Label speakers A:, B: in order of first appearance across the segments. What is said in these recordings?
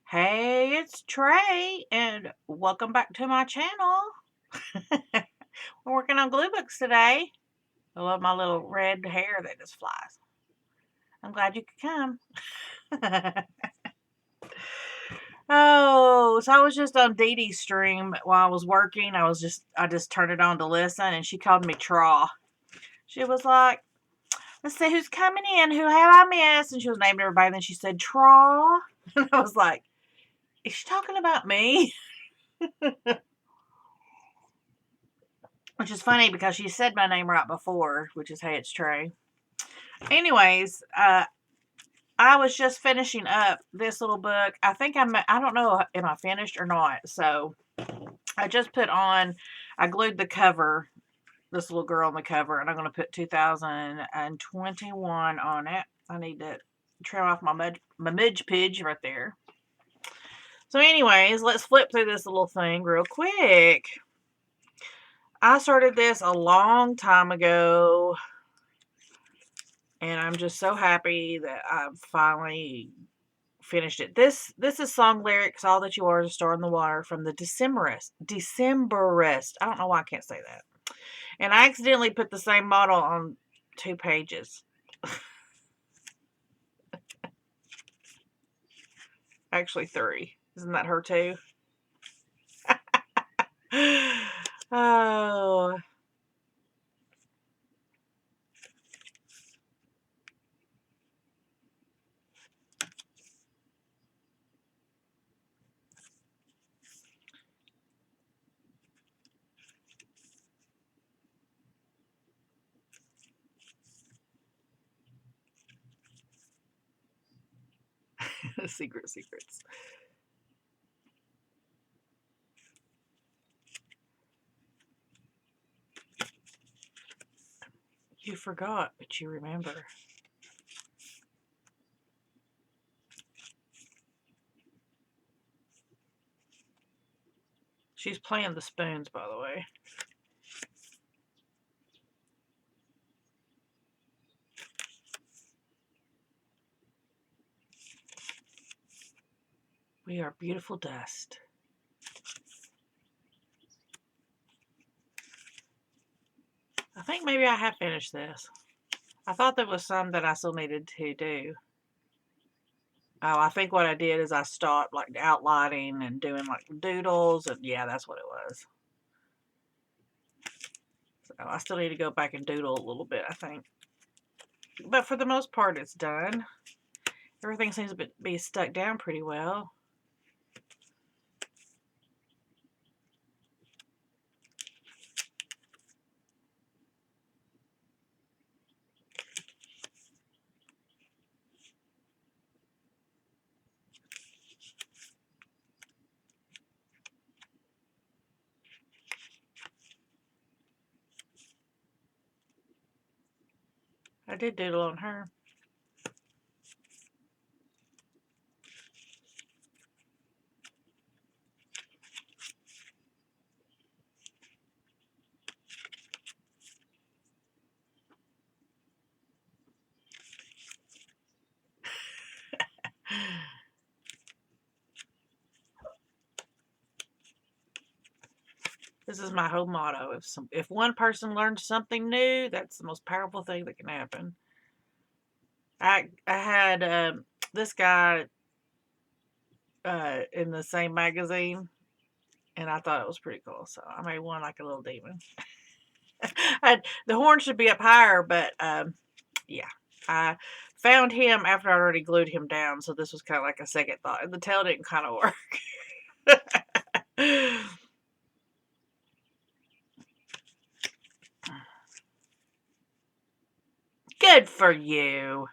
A: Hey, it's Trey, and welcome back to my channel. We're working on glue books today. I love my little red hair that just flies. I'm glad you could come. Oh, so I was just on Dee Dee's stream while I was working. I just turned it on to listen, and she called me Traw. She was like, "Let's see who's coming in. Who have I missed?" And she was naming everybody. And then she said Traw, and I was like, "Is she talking about me?" Which is funny because she said my name right before, which is Hey, it's Trey. Anyways, I was just finishing up this little book. I don't know, am I finished or not? So I just I glued the cover, this little girl on the cover, and I'm going to put 2021 on it. I need to trim off my midge pidge right there. So anyways, let's flip through this little thing real quick. I started this a long time ago, and I'm just so happy that I've finally finished it. This is song lyrics, All That You Are is a Star in the Water, from the Decemberist. I don't know why I can't say that. And I accidentally put the same model on 2 pages. Actually 3. Isn't that her too? Oh. Secrets. You forgot, but you remember. She's playing the spoons, by the way. We are beautiful dust. I think maybe I have finished this. I thought there was some that I still needed to do. Oh, I think what I did is I stopped like outlining and doing like doodles, and yeah, that's what it was. So I still need to go back and doodle a little bit, I think. But for the most part, it's done. Everything seems to be stuck down pretty well. I did doodle on her. This is my whole motto. If one person learns something new, that's the most powerful thing that can happen. I had this guy in the same magazine, and I thought it was pretty cool. So I made one like a little demon. The horn should be up higher, but yeah. I found him after I already glued him down, so this was kind of like a second thought. And the tail didn't kind of work. Good for you.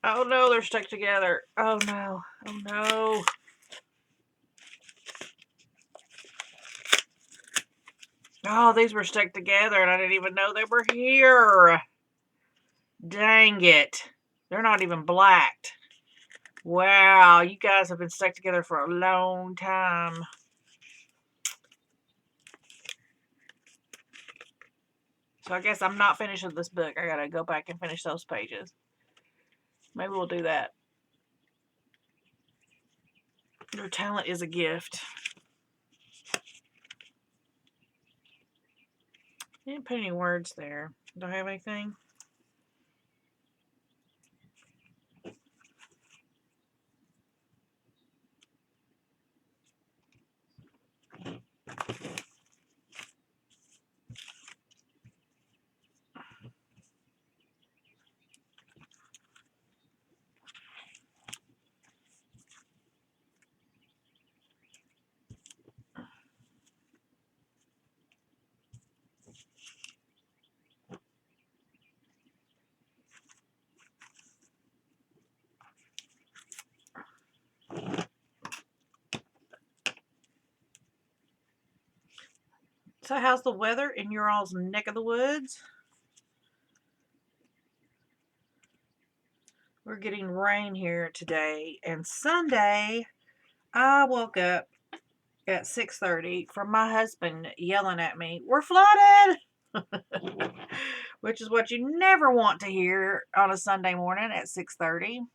A: Oh no, they're stuck together. Oh no. Oh no. Oh, these were stuck together and I didn't even know they were here. Dang it. They're not even blacked. Wow, you guys have been stuck together for a long time. So I guess I'm not finished with this book. I gotta go back and finish those pages. Maybe we'll do that. Your talent is a gift. I didn't put any words there. Do I have anything? So how's the weather in your all's neck of the woods? We're getting rain here today. And Sunday, I woke up at 6:30 from my husband yelling at me, "We're flooded!" Which is what you never want to hear on a Sunday morning at 6:30.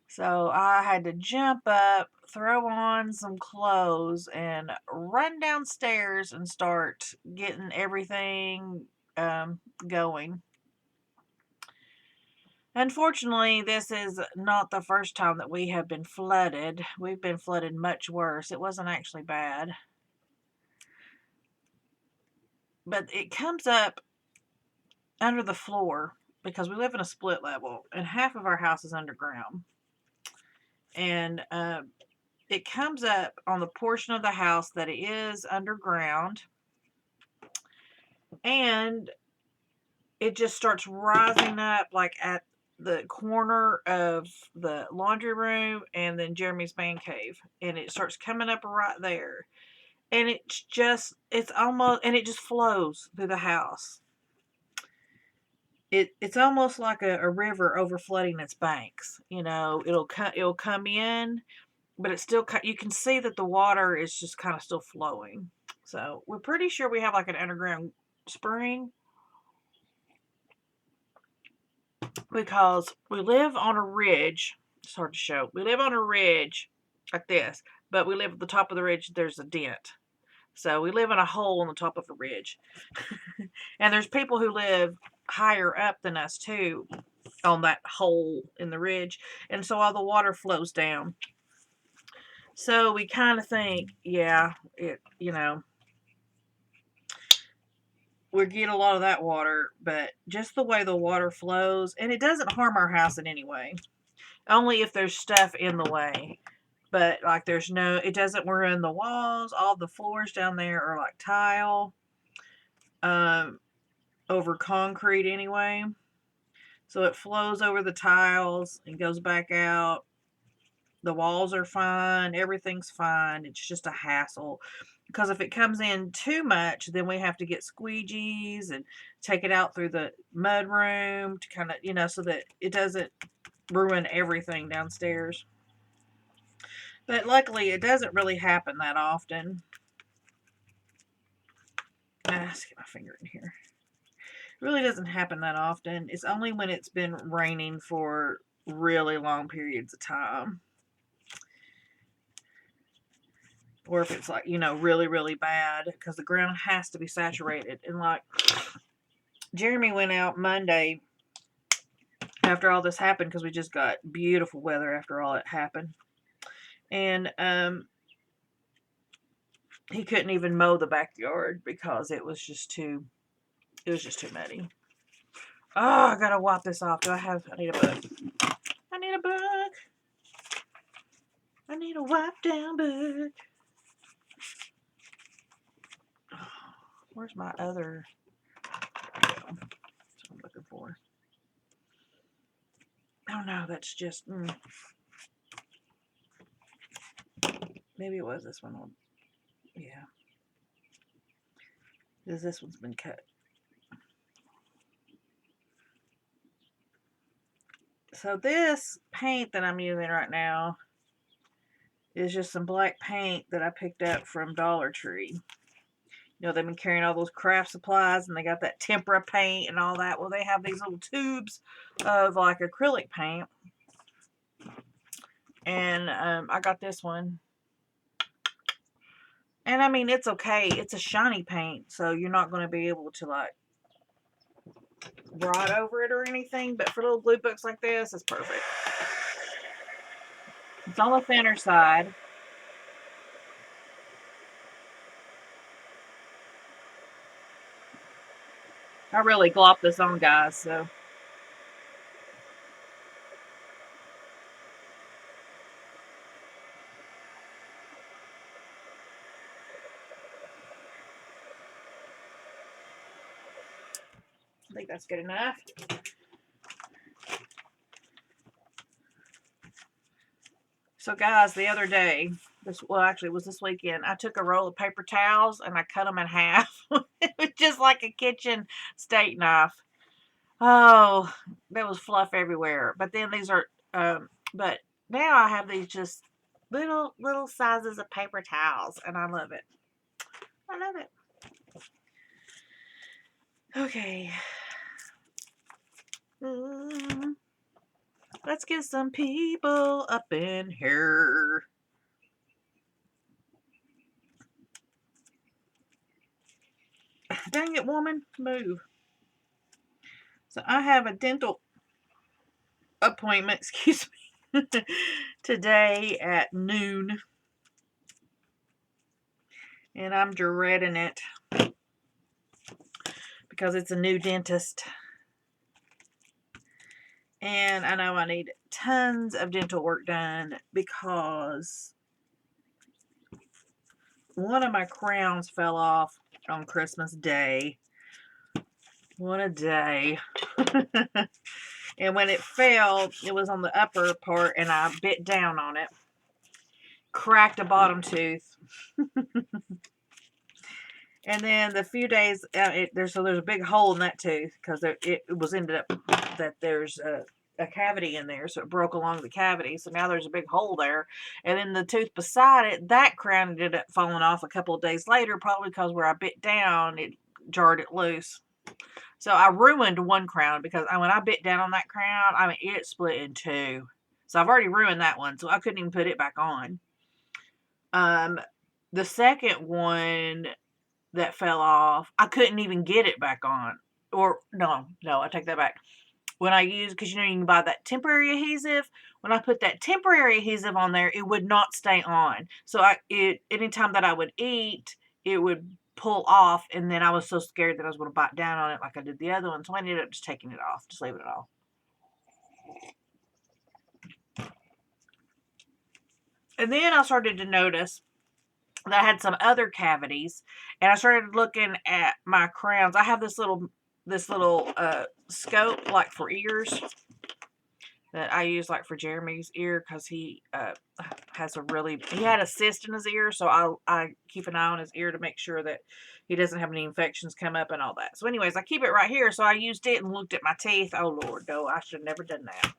A: So I had to jump up, throw on some clothes, and run downstairs and start getting everything going. Unfortunately, this is not the first time that we have been flooded. We've been flooded much worse. It wasn't actually bad. But it comes up under the floor because we live in a split level and half of our house is underground. And it comes up on the portion of the house that it is underground, and it just starts rising up like at the corner of the laundry room and then Jeremy's man cave, and it starts coming up right there, and it just flows through the house. It's almost like a river over flooding its banks. It'll come in, but it's still, you can see that the water is just kind of still flowing. So we're pretty sure we have like an underground spring, because we live on a ridge. It's hard to show. We live on a ridge like this, but we live at the top of the ridge. There's a dent. So we live in a hole on the top of a ridge. And there's people who live higher up than us too on that hole in the ridge. And so all the water flows down. So we kind of think, yeah, we get a lot of that water, but just the way the water flows, and it doesn't harm our house in any way. Only if there's stuff in the way. But like it doesn't ruin the walls. All the floors down there are like tile, over concrete anyway. So it flows over the tiles and goes back out. The walls are fine. Everything's fine. It's just a hassle. Because if it comes in too much, then we have to get squeegees and take it out through the mud room to kind of, so that it doesn't ruin everything downstairs. But luckily, it doesn't really happen that often. Let's get my finger in here. It really doesn't happen that often. It's only when it's been raining for really long periods of time. Or if it's like, really, really bad, because the ground has to be saturated. And like, Jeremy went out Monday after all this happened, because we just got beautiful weather after all it happened. And he couldn't even mow the backyard because it was just too muddy. Oh, I gotta wipe this off. I need a book. I need a book. I need a wipe down book. Where's my other? There we go. That's what I'm looking for. Oh no, that's just. Maybe it was this one. Yeah. Because this one's been cut. So this paint that I'm using right now is just some black paint that I picked up from Dollar Tree. You know, they've been carrying all those craft supplies, and they got that tempera paint and all that. Well, they have these little tubes of like acrylic paint. And I got this one. And I mean, it's okay. It's a shiny paint, so you're not going to be able to like write over it or anything. But for little glue books like this, it's perfect. It's on the thinner side. I really glopped this on, guys, so. I think that's good enough. So guys, the other day, actually it was this weekend, I took a roll of paper towels and I cut them in half. It was just like a kitchen steak knife. Oh, there was fluff everywhere. But then these are, but now I have these just little sizes of paper towels, and I love it. I love it. Okay. Let's get some people up in here. Dang it, woman. Move. So I have a dental appointment, excuse me, today at noon. And I'm dreading it because it's a new dentist. And I know I need tons of dental work done because one of my crowns fell off on Christmas Day. What a day. And when it fell, it was on the upper part, and I bit down on it. Cracked a bottom tooth. And then the few days, there's a big hole in that tooth because it was ended up that there's a cavity in there, so it broke along the cavity. So now there's a big hole there. And then the tooth beside it, that crown ended up falling off a couple of days later, probably because where I bit down, it jarred it loose. So I ruined one crown because when I bit down on that crown, I mean, it split in two. So I've already ruined that one, so I couldn't even put it back on. The second one that fell off, I couldn't even get it back on. Or no, I take that back. When I use, because you know you can buy that temporary adhesive. When I put that temporary adhesive on there, it would not stay on. So anytime that I would eat, it would pull off, and then I was so scared that I was going to bite down on it like I did the other one. So I ended up just taking it off, just leaving it off. And then I started to notice that I had some other cavities, and I started looking at my crowns. I have this little scope like for ears that I use like for Jeremy's ear because he he had a cyst in his ear, so I keep an eye on his ear to make sure that he doesn't have any infections come up and all that. So anyways, I keep it right here, so I used it and looked at my teeth. Oh Lord, no, I should have never done that.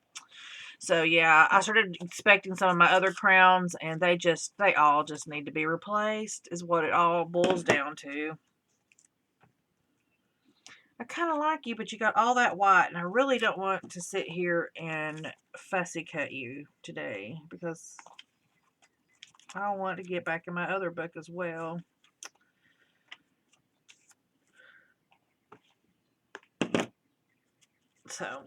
A: So yeah, I started inspecting some of my other crowns, and they all just need to be replaced, is what it all boils down to. I kind of like you, but you got all that white, and I really don't want to sit here and fussy cut you today because I want to get back in my other book as well. So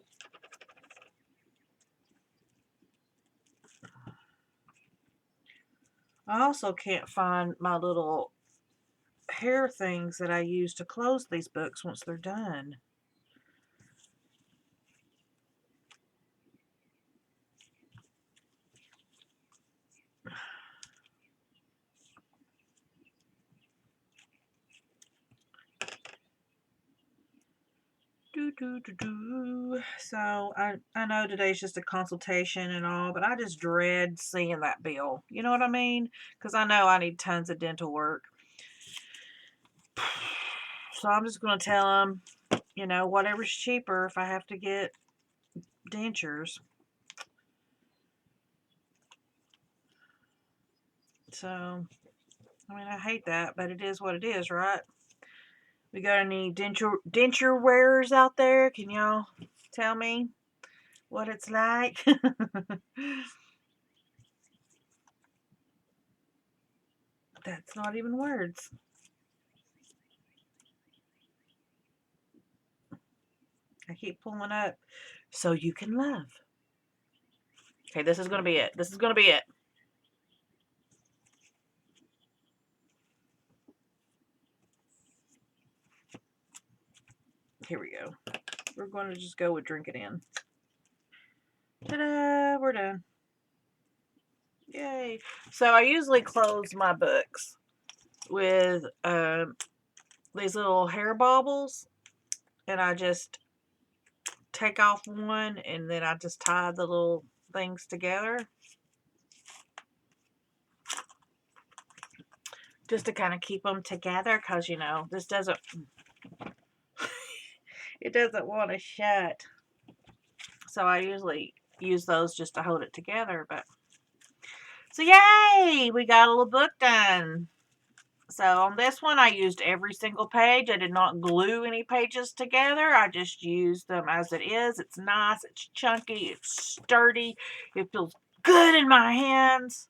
A: I also can't find my little hair things that I use to close these books once they're done. So I know today's just a consultation and all, but I just dread seeing that bill. You know what I mean? Because I know I need tons of dental work. So I'm just going to tell them, you know, whatever's cheaper if I have to get dentures. So, I mean, I hate that, but it is what it is, right? We got any denture wearers out there? Can y'all tell me what it's like? That's not even words. I keep pulling up so you can love. Okay, this is going to be it. This is going to be it. Here we go. We're going to just go with drink it in. Ta-da! We're done. Yay. So I usually close my books with these little hair baubles, and I just take off one and then I just tie the little things together just to kind of keep them together, because you know this doesn't it doesn't want to shut, so I usually use those just to hold it together. But so yay, we got a little book done. So on this one, I used every single page. I did not glue any pages together. I just used them as it is. It's nice. It's chunky. It's sturdy. It feels good in my hands.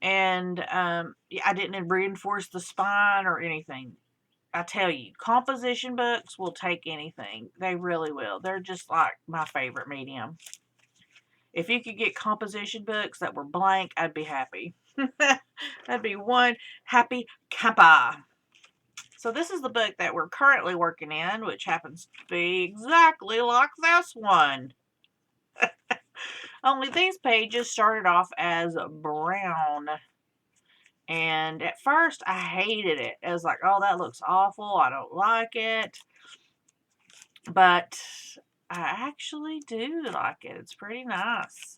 A: And I didn't reinforce the spine or anything. I tell you, composition books will take anything. They really will. They're just like my favorite medium. If you could get composition books that were blank, I'd be happy. That'd be one happy camper. So this is the book that we're currently working in, which happens to be exactly like this one. Only these pages started off as brown. And at first, I hated it. I was like, oh, that looks awful. I don't like it. But I actually do like it. It's pretty nice.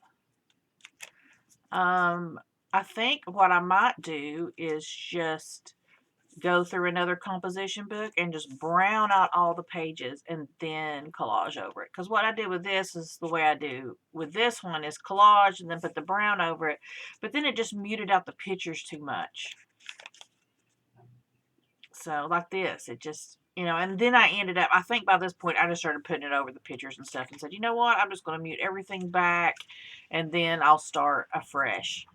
A: I think what I might do is just go through another composition book and just brown out all the pages and then collage over it. Because what I did with this is the way I do with this one is collage and then put the brown over it. But then it just muted out the pictures too much. So like this, it just, you know, and then I ended up, I think by this point, I just started putting it over the pictures and stuff and said, you know what, I'm just going to mute everything back and then I'll start afresh.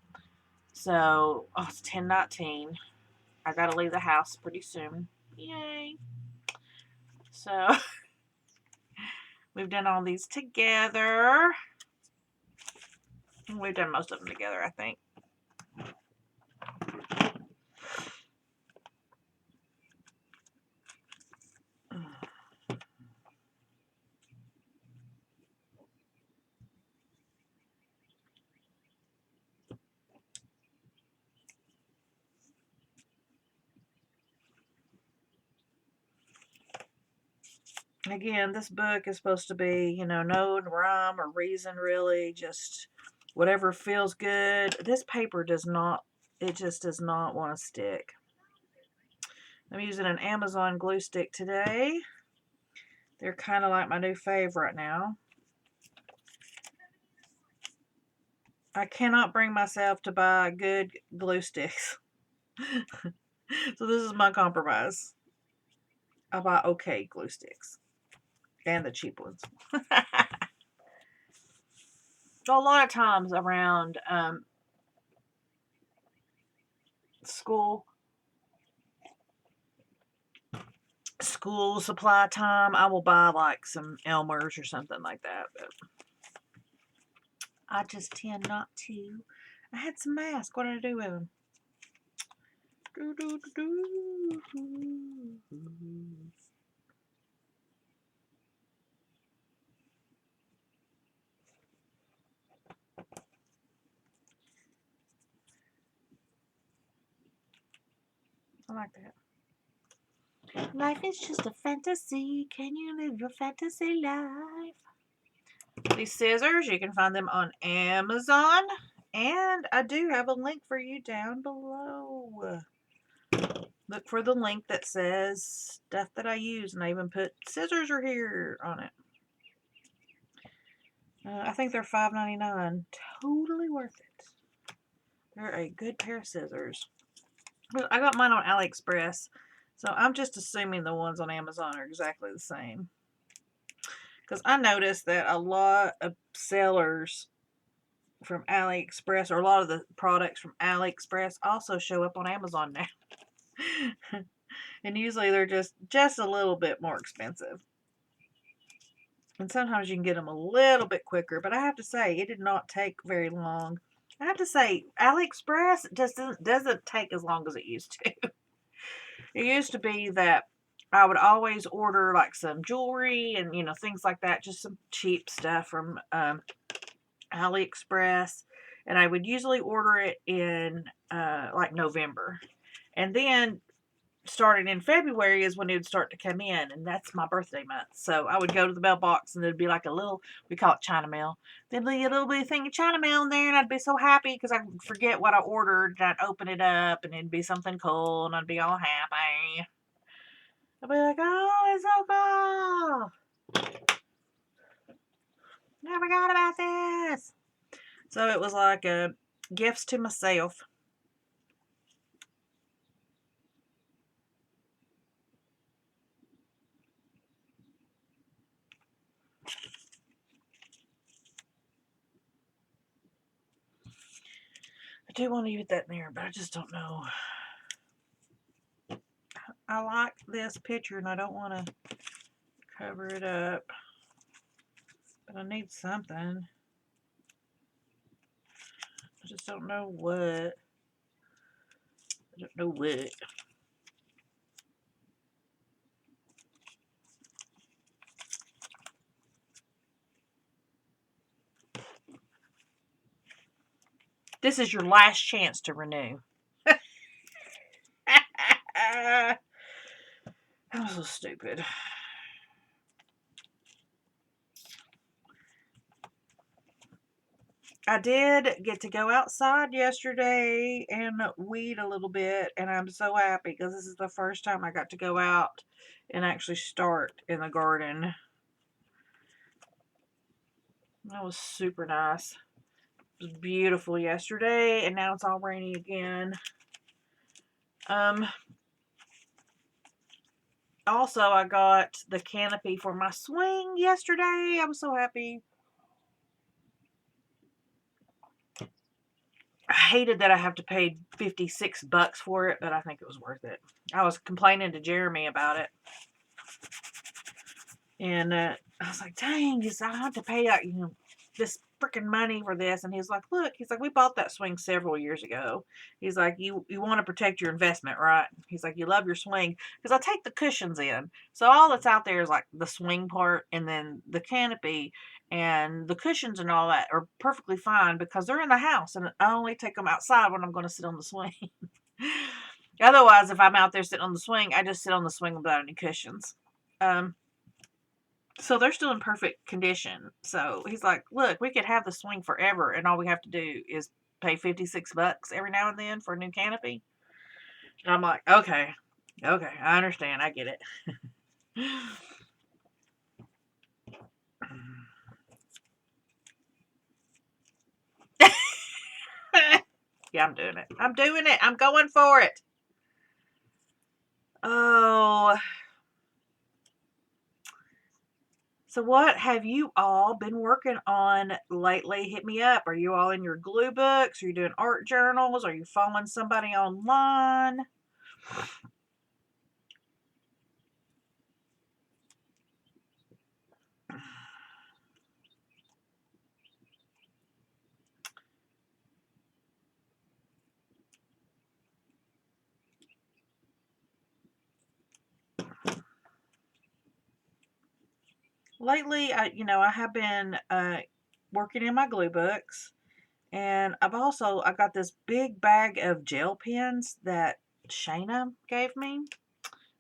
A: So, oh, it's 10:19. I got to leave the house pretty soon. Yay. So, we've done all these together. We've done most of them together, I think. Again, this book is supposed to be, you know, no rhyme or reason really, just whatever feels good. This paper does not, it just does not want to stick. I'm using an Amazon glue stick today. They're kind of like my new favorite now. I cannot bring myself to buy good glue sticks. So this is my compromise. I buy okay glue sticks. And the cheap ones. So a lot of times around school supply time, I will buy like some Elmer's or something like that. But I just tend not to. I had some masks. What did I do with them? I like that. Life is just a fantasy. Can you live your fantasy life? These scissors, you can find them on Amazon. And I do have a link for you down below. Look for the link that says stuff that I use. And I even put scissors are here on it. I think they're $5.99. Totally worth it. They're a good pair of scissors. I got mine on AliExpress. So I'm just assuming the ones on Amazon are exactly the same. Because I noticed that a lot of sellers from AliExpress, or a lot of the products from AliExpress, also show up on Amazon now. And usually they're just a little bit more expensive. And sometimes you can get them a little bit quicker. But I have to say, it did not take very long. I have to say, AliExpress just doesn't take as long as it used to. It used to be that I would always order like some jewelry and, things like that, just some cheap stuff from AliExpress. And I would usually order it in like November. And then starting in February is when it would start to come in, and that's my birthday month. So I would go to the mailbox, and there'd be like a little, we call it China mail. There'd be a little bitty thing of China mail in there, and I'd be so happy because I would forget what I ordered, and I'd open it up, and it'd be something cool, and I'd be all happy. I'd be like, oh, it's so cool. I forgot about this. So it was like gifts to myself. I do want to put that in there, but I just don't know. I like this picture, and I don't want to cover it up. But I need something. I just don't know what. I don't know what. This is your last chance to renew. I'm so stupid. I did get to go outside yesterday and weed a little bit, and I'm so happy because this is the first time I got to go out and actually start in the garden. That was super nice. It was beautiful yesterday, and now it's all rainy again. Also, I got the canopy for my swing yesterday. I was so happy. I hated that I have to pay $56 for it, but I think it was worth it. I was complaining to Jeremy about it. And I was like, dang, I have to pay this freaking money for this. And he's like, look, we bought that swing several years ago. He's like, you want to protect your investment, right? He's like, you love your swing. Because I take the cushions in. So all that's out there is like the swing part and then the canopy and the cushions and all that are perfectly fine because they're in the house. And I only take them outside when I'm going to sit on the swing. Otherwise, if I'm out there sitting on the swing, I just sit on the swing without any cushions. So they're still in perfect condition. So he's like, look, we could have the swing forever, and all we have to do is pay $56 every now and then for a new canopy. And I'm like, okay, I understand. I get it. Yeah, I'm doing it. I'm doing it. I'm going for it. Oh. So what have you all been working on lately? Hit me up. Are you all in your glue books? Are you doing art journals? Are you following somebody online? Lately, I have been working in my glue books, and I got this big bag of gel pens that Shayna gave me,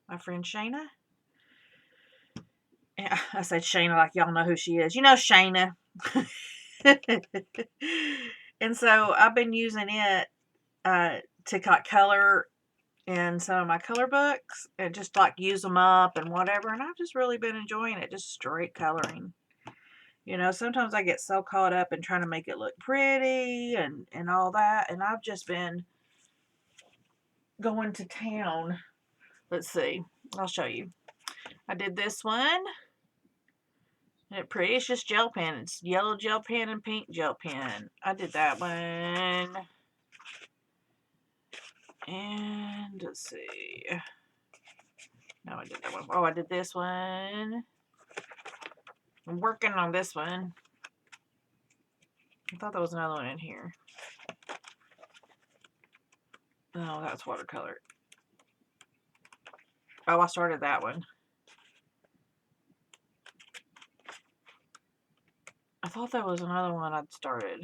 A: my friend Shayna. And I said Shayna like y'all know who she is. You know Shayna. And so I've been using it to color in some of my color books and just like use them up and whatever. And I've just really been enjoying it, just straight coloring. Sometimes I get so caught up in trying to make it look pretty and all that. And I've just been going to town Let's see. I'll show you. I did this one. Isn't it pretty? It's just gel pen. It's yellow gel pen and pink gel pen. I did that one. And let's see. No, I did that one. Oh, I did this one. I'm working on this one. I thought there was another one in here. Oh, that's watercolor. Oh, I started that one. I thought there was another one I'd started.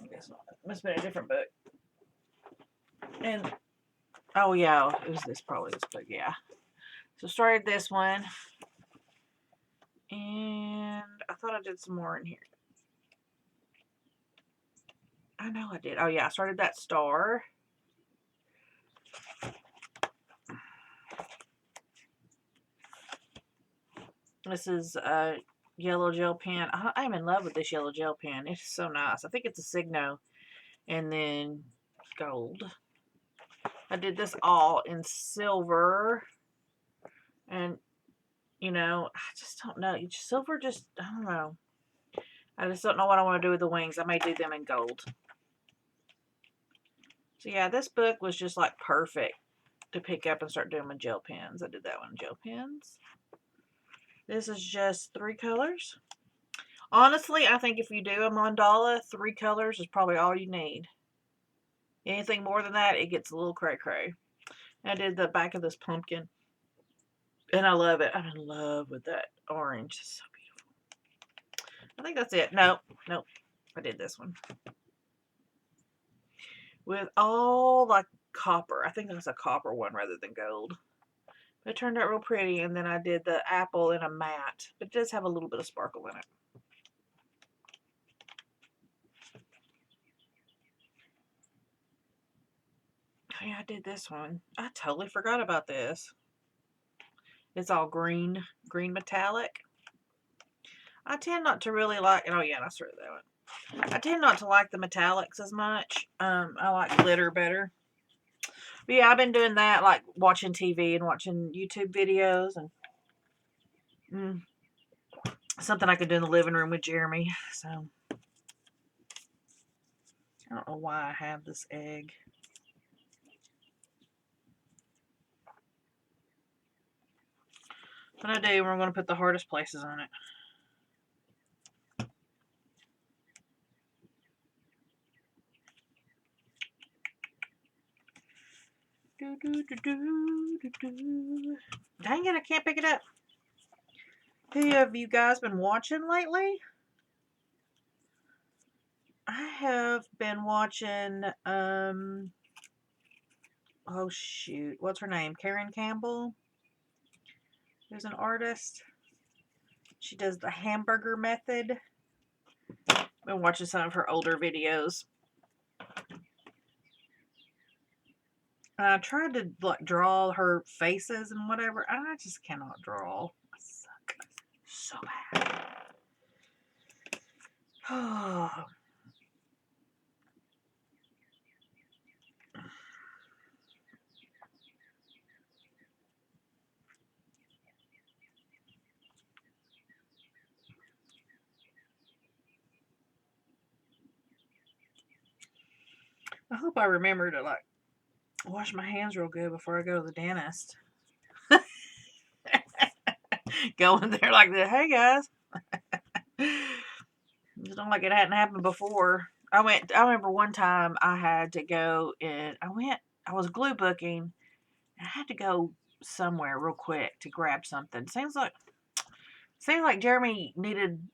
A: I guess not. It must have been a different book. And, oh yeah, it was this, probably this book, yeah. So started this one. And I thought I did some more in here. I know I did. Oh yeah, I started that star. This is a yellow gel pen. I'm in love with this yellow gel pen. It's so nice. I think it's a Signo. And then gold. I did this all in silver. And, you know, I just don't know. Silver just, I don't know. I just don't know what I want to do with the wings. I may do them in gold. So yeah, this book was just like perfect to pick up and start doing my gel pens. I did that one, gel pens. This is just 3 colors. Honestly, I think if you do a mandala, 3 colors is probably all you need. Anything more than that, it gets a little cray-cray. I did the back of this pumpkin. And I love it. I'm in love with that orange. It's so beautiful. I think that's it. Nope. I did this one. With all like copper. I think that's a copper one rather than gold. It turned out real pretty. And then I did the apple in a matte. It does have a little bit of sparkle in it. Oh yeah, I did this one. I totally forgot about this. It's all green metallic. I tend not to really like, oh yeah, I started that one. I tend not to like the metallics as much. I like glitter better. But yeah, I've been doing that, like watching TV and watching YouTube videos and something I could do in the living room with Jeremy. So I don't know why I have this egg. But I do, we're going to put the hardest places on it. Dang it, I can't pick it up. Who have you guys been watching lately? I have been watching, oh shoot, what's her name? Karen Campbell? Who's an artist. She does the hamburger method. I've been watching some of her older videos. I tried to like draw her faces and whatever. I just cannot draw. I suck so bad. Oh. I hope I remember to like wash my hands real good before I go to the dentist. Go in there like that. Hey guys. Just don't like it hadn't happened before. I remember one time I had to go and I was glue booking and I had to go somewhere real quick to grab something. Seems like Jeremy needed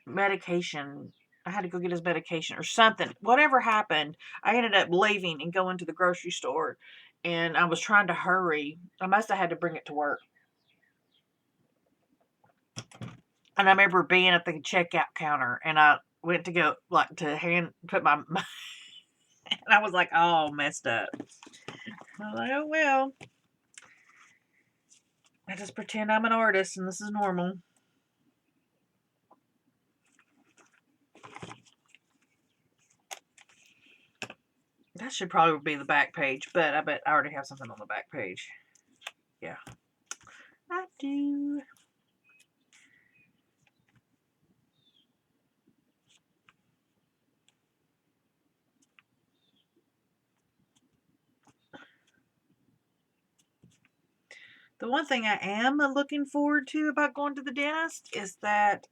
A: medication. I had to go get his medication or something. Whatever happened, I ended up leaving and going to the grocery store and I was trying to hurry. I must have had to bring it to work. And I remember being at the checkout counter and I went to go like to put my and I was like all messed up. I was like, oh well. I just pretend I'm an artist and this is normal. That should probably be the back page, but I bet I already have something on the back page. Yeah, I do. The one thing I am looking forward to about going to the dentist is that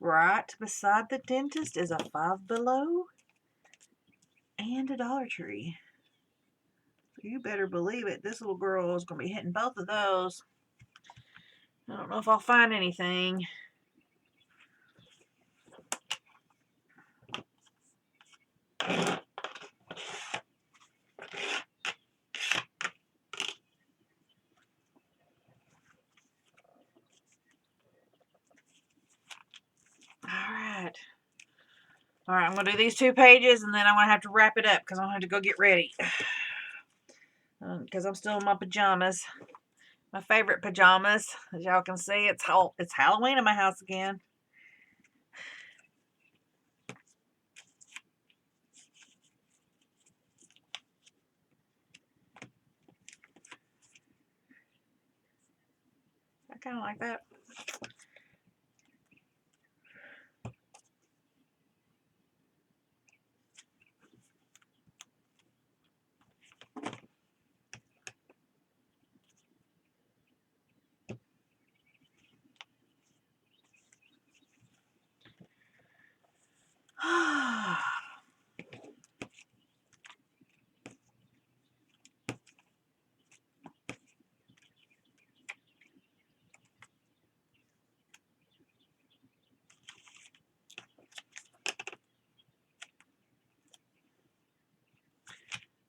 A: right beside the dentist is a Five Below and a Dollar Tree. You better believe it. This little girl is going to be hitting both of those. I don't know if I'll find anything. All right, I'm going to do these 2 pages, and then I'm going to have to wrap it up because I'm going to have to go get ready. Because I'm still in my pajamas. My favorite pajamas. As y'all can see, it's Halloween in my house again. I kind of like that.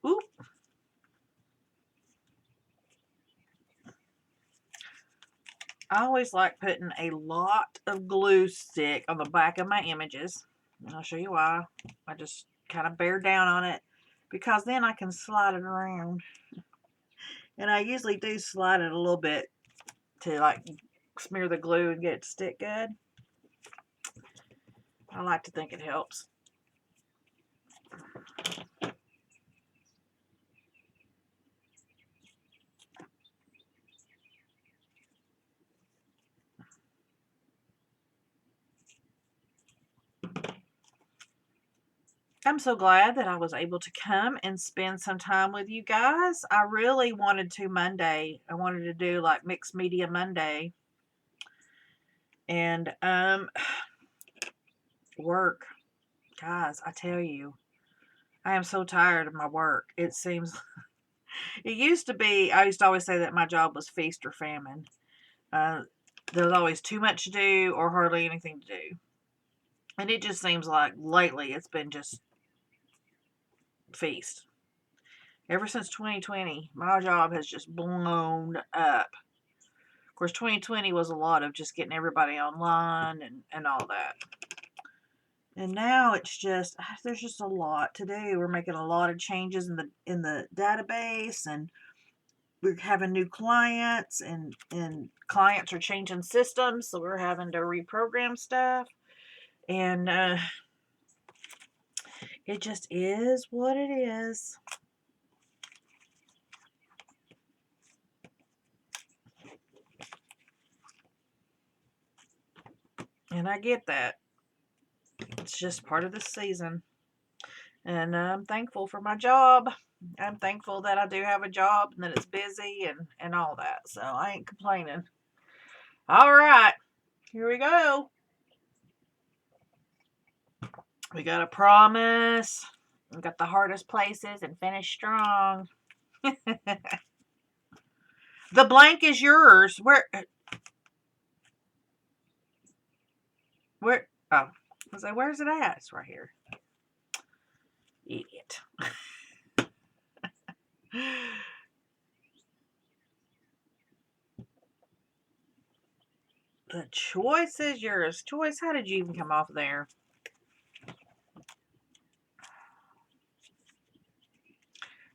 A: Oop. I always like putting a lot of glue stick on the back of my images. And I'll show you why. I just kind of bear down on it because then I can slide it around. And I usually do slide it a little bit to like smear the glue and get it to stick good. I like to think it helps. I'm so glad that I was able to come and spend some time with you guys. I really wanted to Monday. I wanted to do like Mixed Media Monday. And work. Guys, I tell you, I am so tired of my work. It seems it used to be, I used to always say that my job was feast or famine. There was always too much to do or hardly anything to do. And it just seems like lately it's been just feast. Ever since 2020, my job has just blown up. Of course, 2020 was a lot of just getting everybody online and all that. And now it's just, there's just a lot to do. We're making a lot of changes in the database, and we're having new clients, and clients are changing systems, so we're having to reprogram stuff. And it just is what it is. And I get that. It's just part of the season. And I'm thankful for my job. I'm thankful that I do have a job and that it's busy and all that. So I ain't complaining. All right. Here we go. We got a promise. We got the hardest places and finish strong. The blank is yours. Where? Oh, I was like, where's it at? It's right here. Idiot. The choice is yours. Choice, how did you even come off there?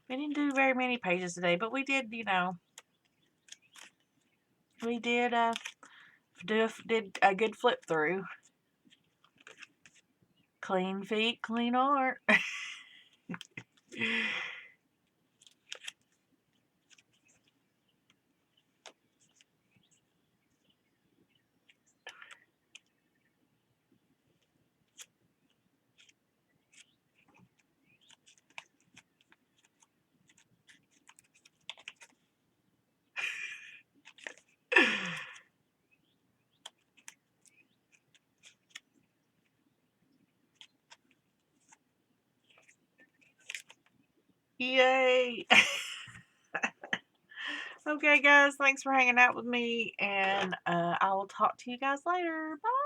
A: We didn't do very many pages today, but we did, we did did a good flip through. Clean feet, clean art. Yay. Okay, guys, thanks for hanging out with me, and I will talk to you guys later. Bye.